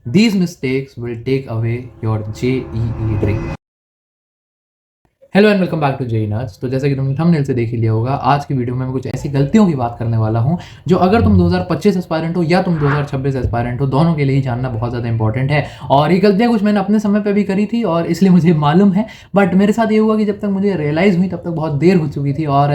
These mistakes will take away your JEE dream. Hello and welcome back to JEE nerds. तो जैसा कि तुमने thumbnail से देख ही लिया होगा, आज की वीडियो में मैं कुछ ऐसी गलतियों की बात करने वाला हूं जो अगर तुम 2025 एस्पायरेंट हो या तुम 2026 एस्पायरेंट हो, दोनों के लिए ही जानना बहुत ज़्यादा इंपॉर्टेंट है। और ये गलतियां कुछ मैंने अपने समय पे भी करी थी और इसलिए मुझे मालूम है, बट मेरे साथ ये हुआ कि जब तक मुझे रियलाइज़ हुई तब तक बहुत देर हो चुकी थी और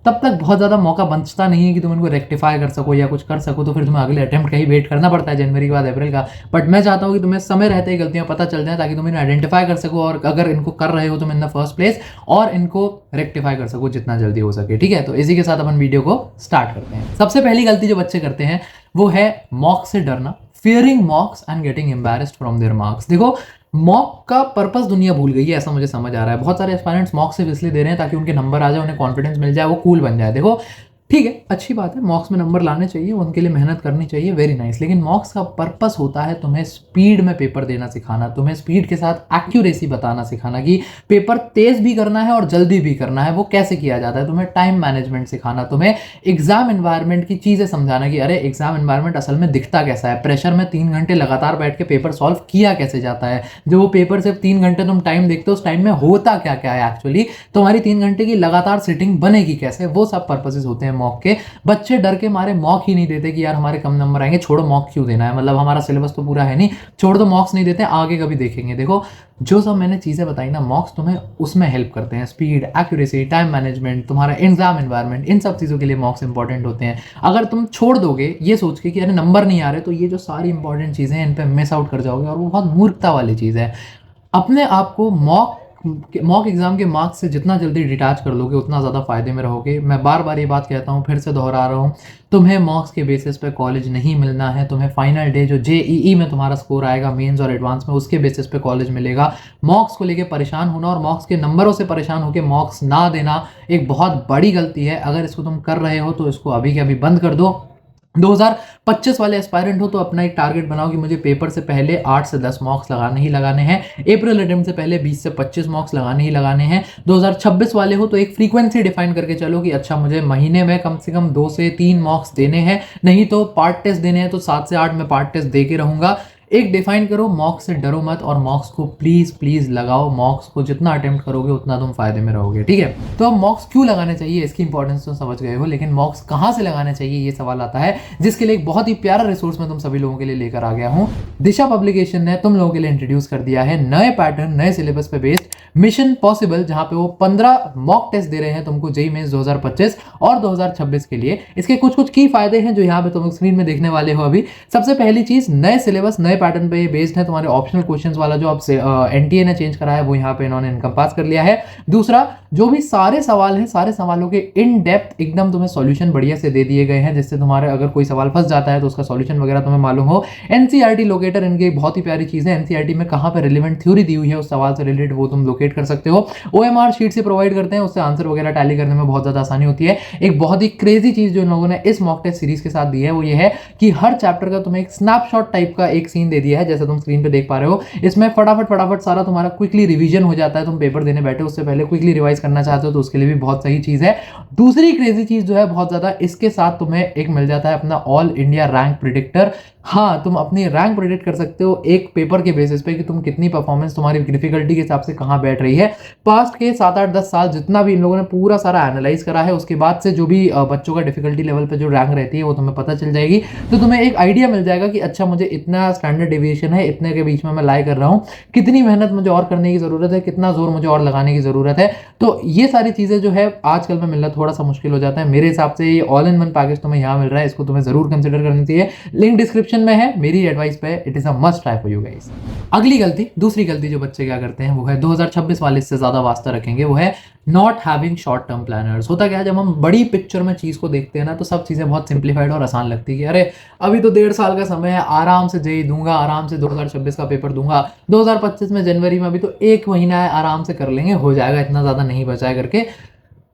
तब तक बहुत ज़्यादा मौका बचता नहीं है कि तुम इनको रेक्टिफाई कर सको या कुछ कर सको। तो फिर तुम्हें अगले अटेम्प्ट का ही वेट करना पड़ता है, जनवरी के बाद अप्रैल का। बट मैं चाहता हूँ कि तुम्हें समय रहते ही गलतियाँ पता चल जाए, ताकि तुम इन्हें आइडेंटिफाई कर सको और अगर इनको कर रहे हो तुम इन द फर्स्ट प्लेस, और इनको रेक्टिफाई कर सको जितना जल्दी हो सके। ठीक है, तो इसी के साथ अपन वीडियो को स्टार्ट करते हैं। सबसे पहली गलती जो बच्चे करते हैं वो है मॉक से डरना, fearing मॉक्स and getting embarrassed from there marks. देखो, मॉक का पर्पस दुनिया भूल गई है, ऐसा मुझे समझ आ रहा है। बहुत सारे एस्पायरेंट्स मॉक सिर्फ इसलिए दे रहे हैं ताकि उनके नंबर आ जाए, उन्हें कॉन्फिडेंस मिल जाए, वो कूल बन जाए। देखो ठीक है, अच्छी बात है, मॉक्स में नंबर लाने चाहिए, उनके लिए मेहनत करनी चाहिए, वेरी नाइस। लेकिन मॉक्स का पर्पस होता है तुम्हें स्पीड में पेपर देना सिखाना, तुम्हें स्पीड के साथ एक्यूरेसी बताना सिखाना कि पेपर तेज भी करना है और जल्दी भी करना है, वो कैसे किया जाता है। तुम्हें टाइम मैनेजमेंट सिखाना, तुम्हें एग्जाम एनवायरनमेंट की चीज़ें समझाना कि अरे एग्जाम एनवायरनमेंट असल में दिखता कैसा है, प्रेशर में 3 घंटे लगातार बैठ के पेपर सॉल्व किया कैसे जाता है, जो वो पेपर सिर्फ 3 घंटे तुम टाइम देखते हो उस टाइम में होता क्या क्या है एक्चुअली, तुम्हारी 3 घंटे की लगातार सिटिंग बनेगी कैसे, वो सब पर्पसेस होते हैं मॉक के। बच्चे डर के मारे मॉक ही नहीं देते कि यार हमारे कम नंबर आएंगे, छोड़ो मॉक क्यों देना है, मतलब हमारा सिलेबस तो पूरा है नहीं, छोड़ दो, मॉक्स नहीं देते, आगे कभी देखेंगे। देखो जो सब मैंने चीज़ें बताई ना, मॉक्स तुम्हें उसमें हेल्प करते हैं, स्पीड, एक्यूरेसी, टाइम मैनेजमेंट, तुम्हारा एग्जाम एनवायरनमेंट, इन सब चीज़ों के लिए मॉक्स इंपॉर्टेंट होते हैं। अगर तुम छोड़ दोगे ये सोच के कि अरे नंबर नहीं आ रहे, तो ये जो सारी इंपॉर्टेंट चीज़ें हैं इन पर मिस आउट कर जाओगे, और वो बहुत मूर्खता वाली चीज़ है। अपने आप को मॉक एग्जाम के मार्क्स से जितना जल्दी डिटैच कर लोगे उतना ज़्यादा फायदे में रहोगे। मैं बार बार ये बात कहता हूँ, फिर से दोहरा रहा हूँ, तुम्हें मॉक्स के बेसिस पे कॉलेज नहीं मिलना है, तुम्हें फाइनल डे जो जेईई में तुम्हारा स्कोर आएगा, मेंस और एडवांस में, उसके बेसिस पे कॉलेज मिलेगा। मॉक्स को लेके परेशान होना और मॉक्स के नंबरों से परेशान होकर मॉक्स ना देना एक बहुत बड़ी गलती है। अगर इसको तुम कर रहे हो तो इसको अभी के अभी बंद कर दो। 2025 वाले एस्पायरेंट हो तो अपना एक टारगेट बनाओ कि मुझे पेपर से पहले 8 से 10 मॉक्स लगाने ही लगाने हैं, अप्रैल अटेम्प्ट से पहले 20 से 25 मॉक्स लगाने ही लगाने हैं। 2026 वाले हो तो एक फ्रीक्वेंसी डिफाइन करके चलो कि अच्छा मुझे महीने में कम से कम 2 से 3 मॉक्स देने हैं, नहीं तो पार्ट टेस्ट देने हैं तो 7 से 8 में पार्ट टेस्ट दे के रहूंगा। एक डिफाइन करो, मॉक्स से डरो मत और मॉक्स को प्लीज प्लीज लगाओ। मॉक्स को जितना अटेम्प्ट करोगे उतना तुम फायदे में रहोगे। ठीक है, तो अब मॉक्स क्यों लगाने चाहिए इसकी इंपॉर्टेंस तो समझ गए हो, लेकिन मॉक्स कहाँ से लगाने चाहिए ये सवाल आता है, जिसके लिए एक बहुत ही प्यारा रिसोर्स मैं तुम सभी लोगों के लिए लेकर आ गया हूँ। दिशा पब्लिकेशन ने तुम लोगों के लिए इंट्रोड्यूस कर दिया है नए पैटर्न, नए सिलेबस पे बेस्ड मिशन पॉसिबल, जहां पे वो 15 मॉक टेस्ट दे रहे हैं तुमको जेईई मेंस 2025 और 2026 के लिए। इसके कुछ कुछ की फायदे हैं जो यहाँ पे तुम स्क्रीन में देखने वाले हो अभी। सबसे पहली चीज, नए सिलेबस नए पैटर्न पे ये बेस्ड है। तुम्हारे ऑप्शनल क्वेश्चंस वाला जो अब एनटीए ने चेंज करा है वो यहाँ पे इन्होंने इनकम्पास कर लिया है। दूसरा, जो भी सारे सवाल हैं, सारे सवालों के इन डेप्थ एकदम तुम्हें सॉल्यूशन बढ़िया से दे दिए गए हैं, जिससे तुम्हारे अगर कोई सवाल फंस जाता है तो उसका सॉल्यूशन वगैरह तुम्हें मालूम हो। एनसीईआरटी लोकेटर इनकी बहुत ही प्यारी चीज है, एनसीईआरटी में कहाँ पे रिलेवेंट थ्योरी दी हुई है उस सवाल से रिलेटेड वो तुम लोकेट कर सकते हो। ओएमआर शीट से प्रोवाइड करते हैं, उससे आंसर वगैरह टैली करने में बहुत ज्यादा आसानी होती है। एक बहुत ही क्रेजी चीज जो इन लोगों ने इस मॉक टेस्ट सीरीज के साथ दी है वो ये है कि हर चैप्टर का तुम्हें एक स्नैपशॉट टाइप का एक सीन दे दिया है, जैसा तुम स्क्रीन पे देख पा रहे हो। इसमें फटाफट फटाफट सारा तुम्हारा क्विकली रिवीजन हो जाता है। तुम पेपर देने बैठे उससे पहले क्विकली रिवाइज करना चाहते हो तो उसके लिए भी बहुत सही चीज है। दूसरी क्रेजी चीज जो है बहुत ज्यादा, इसके साथ तुम्हें एक मिल जाता है अपना ऑल इंडिया रैंक प्रिडिक्टर। हाँ, तुम अपनी रैंक प्रिडिक्ट कर सकते हो एक पेपर के बेसिस पे कि तुम कितनी परफॉर्मेंस तुम्हारी डिफिकल्टी के हिसाब से कहाँ बैठ रही है। पास्ट के 7-8-10 साल जितना भी इन लोगों ने पूरा सारा एनालाइज करा है, उसके बाद से जो भी बच्चों का डिफिकल्टी लेवल पे जो रैंक रहती है वो तुम्हें पता चल जाएगी। तो तुम्हें एक आइडिया मिल जाएगा कि अच्छा मुझे इतना स्टैंडर्ड डेविएशन है, इतने के बीच में मैं लाई कर रहा हूँ, कितनी मेहनत मुझे और करने की जरूरत है, कितना जोर मुझे और लगाने की जरूरत है। तो ये सारी चीजें जो है आजकल में मिलना थोड़ा सा मुश्किल हो जाता है। मेरे हिसाब से ये ऑल इन वन पैकेज तुम्हें यहाँ मिल रहा है, इसको तुम्हें जरूर कंसिडर करनी चाहिए। लिंक डिस्क्रिप्शन में है, मेरी एडवाइस पे it is a must try for you guys. अगली गलती, दूसरी गलती जो बच्चे क्या करते हैं वो है 2026 वाले से ज्यादा वास्ता रखेंगे, वो है not having short term planners. होता क्या है, जब हम बड़ी पिक्चर में चीज को देखते हैं ना तो सब चीजें बहुत सिंप्लीफाइड और आसान लगती है कि अरे अभी तो 1.5 साल का समय है, आराम से जेई दूंगा, आराम से 2026 का पेपर दूंगा, 2025 में जनवरी में अभी तो 1 महीना है, आराम से कर लेंगे, हो जाएगा, इतना ज्यादा नहीं बचा है करके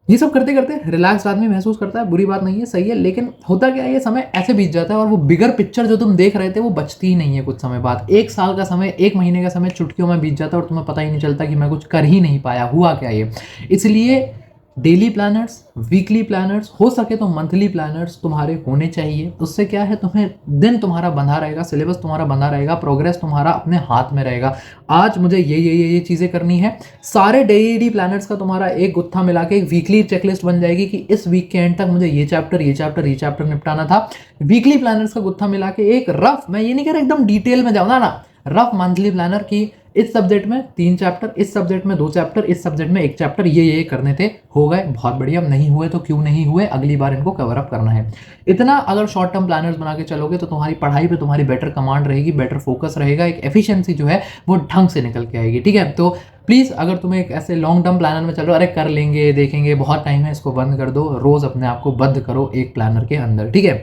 ये सब करते करते रिलैक्स आदमी महसूस करता है। बुरी बात नहीं है, सही है, लेकिन होता क्या है, ये समय ऐसे बीत जाता है और वो बिगर पिक्चर जो तुम देख रहे थे वो बचती ही नहीं है कुछ समय बाद। 1 साल का समय, 1 महीने का समय चुटकियों में बीत जाता है और तुम्हें पता ही नहीं चलता कि मैं कुछ कर ही नहीं पाया, हुआ क्या ये। इसलिए डेली प्लानर्स, वीकली प्लानर्स, हो सके तो मंथली प्लानर्स तुम्हारे होने चाहिए। उससे क्या है, तुम्हें दिन तुम्हारा बंधा रहेगा, सिलेबस तुम्हारा बंधा रहेगा, प्रोग्रेस तुम्हारा अपने हाथ में रहेगा। आज मुझे ये चीज़ें करनी है, सारे डेली प्लानर्स का तुम्हारा एक गुत्था मिला के एक वीकली चेकलिस्ट बन जाएगी कि इस वीक के एंड तक मुझे ये चैप्टर निपटाना था। वीकली प्लानर्स का गुत्था मिला के एक रफ, मैं ये नहीं कह रहा एकदम डिटेल में जाऊँ ना, रफ मंथली प्लानर की इस सब्जेक्ट में 3 चैप्टर, इस सब्जेक्ट में 2 चैप्टर, इस सब्जेक्ट में 1 चैप्टर, ये करने थे, हो गए, बहुत बढ़िया। नहीं हुए तो क्यों नहीं हुए, अगली बार इनको कवर अप करना है। इतना अगर शॉर्ट टर्म प्लानर्स बना के चलोगे तो तुम्हारी पढ़ाई पे तुम्हारी बेटर कमांड रहेगी, बेटर फोकस रहेगा, एक एफिशिएंसी जो है वो ढंग से निकल के आएगी। ठीक है, तो प्लीज़ अगर तुम एक ऐसे लॉन्ग टर्म प्लानर में चल रहे हो, अरे कर लेंगे देखेंगे बहुत टाइम है, इसको बंद कर दो। रोज अपने आप को बंद करो एक प्लानर के अंदर। ठीक है,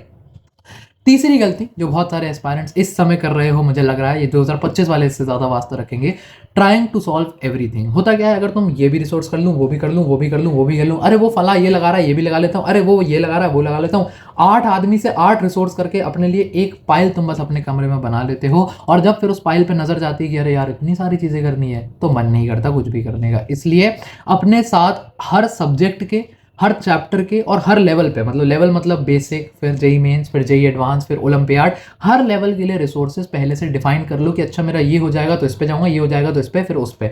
तीसरी गलती जो बहुत सारे एस्पायरेंट्स इस समय कर रहे हो, मुझे लग रहा है ये 2025 वाले इससे ज़्यादा वास्ता रखेंगे, ट्राइंग टू सॉल्व एवरीथिंग। होता क्या है, अगर तुम ये भी रिसोर्स कर लूँ, वो भी कर लूँ, वो भी कर लूँ, वो भी कर लूँ, अरे वो फला ये लगा रहा है, ये भी लगा लेता हूँ, अरे वो ये लगा रहा है, वो लगा लेता हूँ, 8 आदमी से 8 रिसोर्स करके अपने लिए एक पाइल तुम बस अपने कमरे में बना लेते हो। और जब फिर उस पाइल पे नजर जाती है कि अरे यार इतनी सारी चीज़ें करनी है, तो मन नहीं करता कुछ भी करने का। इसलिए अपने साथ हर सब्जेक्ट के, हर चैप्टर के और हर लेवल पे, मतलब लेवल मतलब बेसिक, फिर जेई मेंस, फिर जेई एडवांस, फिर ओलंपियाड, हर लेवल के लिए रिसोर्सेज पहले से डिफाइन कर लो कि अच्छा मेरा ये हो जाएगा तो इस पे जाऊंगा, ये हो जाएगा तो इस पे, फिर उस पे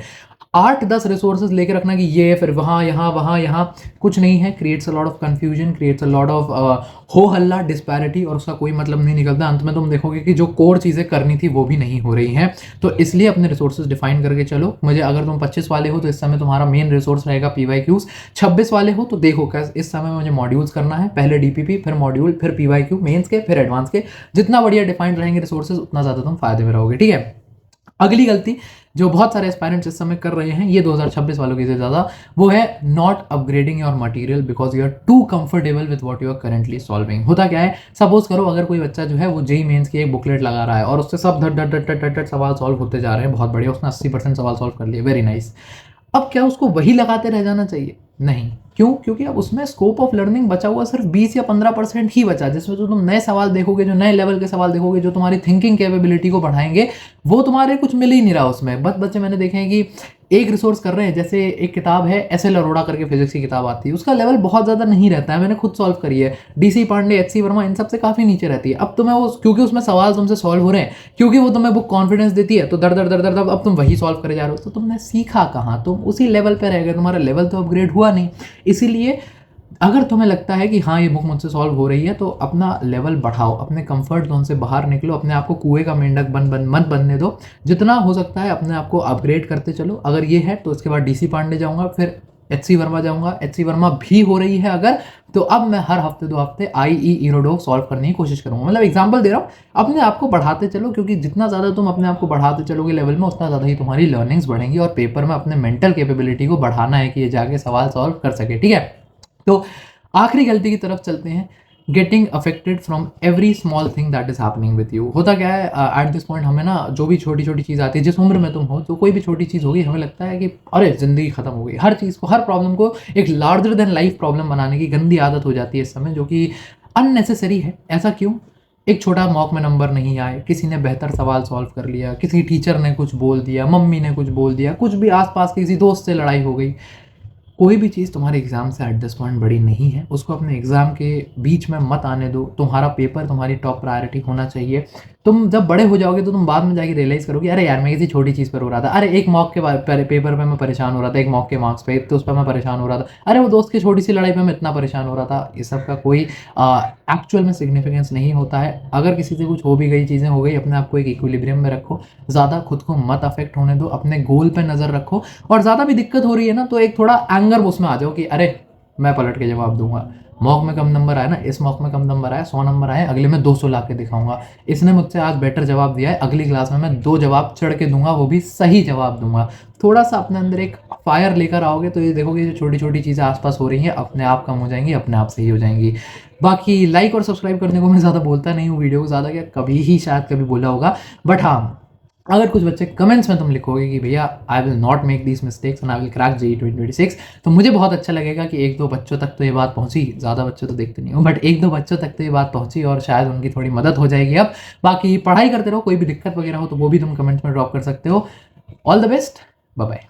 8-10 रिसोर्सेज लेके रखना कि ये फिर वहाँ यहाँ कुछ नहीं है। Creates a lot of confusion, creates a lot of हो हल्ला, डिस्पैरिटी, और उसका कोई मतलब नहीं निकलता। अंत में तुम देखोगे कि जो कोर चीज़ें करनी थी वो भी नहीं हो रही हैं। तो इसलिए अपने रिसोर्सेज डिफाइन करके चलो। मुझे अगर तुम 25 वाले हो तो इस समय तुम्हारा मेन रिसोर्स रहेगा PYQs, 26 वाले हो तो देखो क्या इस समय मुझे मॉड्यूल्स करना है, पहले DPP, फिर मॉड्यूल, फिर PYQ मेंस के, फिर एडवांस के। जितना बढ़िया डिफाइंड रहेंगे रिसोर्सेज उतना ज़्यादा तुम फायदे में रहोगे। ठीक है, अगली गलती जो बहुत सारे एस्पायरेंट्स इस समय कर रहे हैं, ये 2026 वालों की से ज़्यादा, वो है not upgrading your material because you are too comfortable with what you are currently solving. होता क्या है, सपोज करो अगर कोई बच्चा जो है वो जेई मेंस की एक बुकलेट लगा रहा है और उससे सब धट धट धट धट धट सवाल सॉल्व होते जा रहे हैं, बहुत बढ़िया, उसने 80% सवाल सॉल्व कर लिए, वेरी नाइस। अब क्या उसको वही लगाते रह जाना चाहिए? नहीं। क्यों? क्योंकि अब उसमें स्कोप ऑफ लर्निंग बचा हुआ सिर्फ 20 या 15% ही बचा, जिसमें जो तुम नए सवाल देखोगे, जो नए लेवल के सवाल देखोगे, जो तुम्हारी थिंकिंग कैपेबिलिटी को बढ़ाएंगे, वो तुम्हारे कुछ मिल ही नहीं रहा उसमें। बस बच्चे मैंने देखे हैं कि एक रिसोर्स कर रहे हैं, जैसे एक किताब है SL अरोड़ा करके फिजिक्स की किताब आती है, उसका लेवल बहुत ज़्यादा नहीं रहता है, मैंने खुद सॉल्व करी है। DC पांडे, HC वर्मा, इन सब से काफ़ी नीचे रहती है। अब तुम्हें वो, क्योंकि उसमें सवाल तुमसे सॉल्व हो रहे हैं, क्योंकि वो तुम्हें बुक कॉन्फिडेंस देती है, तो दर दर दर दर अब तुम वही सॉल्व करे जा रहे हो। तो तुमने सीखा कहाँ? तुम उसी लेवल पर रह गए, तुम्हारा लेवल तो अपग्रेड हुआ नहीं। इसीलिए अगर तुम्हें लगता है कि हाँ ये बुक मुझसे सॉल्व हो रही है, तो अपना लेवल बढ़ाओ, अपने कंफर्ट जोन से बाहर निकलो, अपने आप को कुएं का मेंढक मत बनने दो। जितना हो सकता है अपने आप को अपग्रेड करते चलो। अगर ये है तो उसके बाद DC पांडे जाऊँगा, फिर HC वर्मा जाऊँगा, HC वर्मा भी हो रही है अगर, तो अब मैं हर हफ्ते 2 हफ्ते IE ईरोडोव सॉल्व करने की कोशिश करूँगा। मतलब एग्जाम्पल दे रहा हूँ, अपने आप को बढ़ाते चलो, क्योंकि जितना ज़्यादा तुम अपने आप को बढ़ाते चलोगे लेवल में, उतना ज़्यादा ही तुम्हारी लर्निंग्स बढ़ेंगी। और पेपर में अपने मेंटल कैपेबिलिटी को बढ़ाना है कि ये जाके सवाल सॉल्व कर सके। ठीक है, तो आखिरी गलती की तरफ चलते हैं, getting affected from every small thing that is happening with you. होता क्या है, एट दिस पॉइंट हमें ना जो भी छोटी छोटी चीज़ आती है, जिस उम्र में तुम हो, तो कोई भी छोटी चीज़ होगी, हमें लगता है कि अरे ज़िंदगी खत्म हो गई। हर चीज़ को, हर प्रॉब्लम को एक लार्जर देन लाइफ प्रॉब्लम बनाने की गंदी आदत हो जाती है इस समय, जो कि अननेसेसरी है। ऐसा क्यों? एक छोटा मॉक में नंबर नहीं आए, किसी ने बेहतर सवाल सॉल्व कर लिया, किसी टीचर ने कुछ बोल दिया, मम्मी ने कुछ बोल दिया, कुछ भी आसपास किसी दोस्त से लड़ाई हो गई, कोई भी चीज़ तुम्हारे एग्जाम से एट दिस पॉइंट बड़ी नहीं है। उसको अपने एग्जाम के बीच में मत आने दो। तुम्हारा पेपर तुम्हारी टॉप प्रायोरिटी होना चाहिए। तुम जब बड़े हो जाओगे तो तुम बाद में जाके रियलाइज़ करोगे, अरे यार मैं किसी छोटी चीज़ पर हो रहा था, अरे एक मॉक के पेपर पे मैं परेशान हो रहा था, एक मॉक के मार्क्स पे तो उस पर मैं परेशान हो रहा था, अरे वो दोस्त की छोटी सी लड़ाई पे मैं इतना परेशान हो रहा था। ये सब का कोई एक्चुअल में सिग्निफिकेंस नहीं होता है। अगर किसी से कुछ हो भी गई, चीज़ें हो गई, अपने आप को एक इक्विलिब्रियम में रखो, ज़्यादा खुद को मत अफेक्ट होने दो, अपने गोल पे नज़र रखो। और ज़्यादा भी दिक्कत हो रही है ना, तो एक थोड़ा एंगर उसमें आ जाओ कि अरे मैं पलट के जवाब दूंगा। मॉक में कम नंबर आया ना, इस मॉक में कम नंबर आया, 100 नंबर आए, अगले में 200 ला के दिखाऊंगा। इसने मुझसे आज बेटर जवाब दिया है, अगली क्लास में मैं 2 जवाब चढ़ के दूंगा, वो भी सही जवाब दूंगा। थोड़ा सा अपने अंदर एक फायर लेकर आओगे तो ये देखोगे जो छोटी छोटी चीज़ें आसपास हो रही हैं अपने आप कम हो जाएंगी, अपने आप सही हो जाएंगी। बाकी लाइक और सब्सक्राइब करने को मैं ज़्यादा बोलता नहीं हूँ वीडियो को, ज़्यादा क्या कभी ही शायद कभी बोला होगा। बट हाँ, अगर कुछ बच्चे कमेंट्स में तुम लिखोगे कि भैया I will not make these mistakes and I will crack JEE 2026, तो मुझे बहुत अच्छा लगेगा कि 1-2 बच्चों तक तो ये बात पहुंची। ज़्यादा बच्चे तो देखते नहीं हो, बट 1-2 बच्चों तक तो ये बात पहुंची और शायद उनकी थोड़ी मदद हो जाएगी। अब बाकी पढ़ाई करते रहो, कोई भी दिक्कत वगैरह हो तो वो भी तुम कमेंट्स में ड्रॉप कर सकते हो। All the best, bye bye.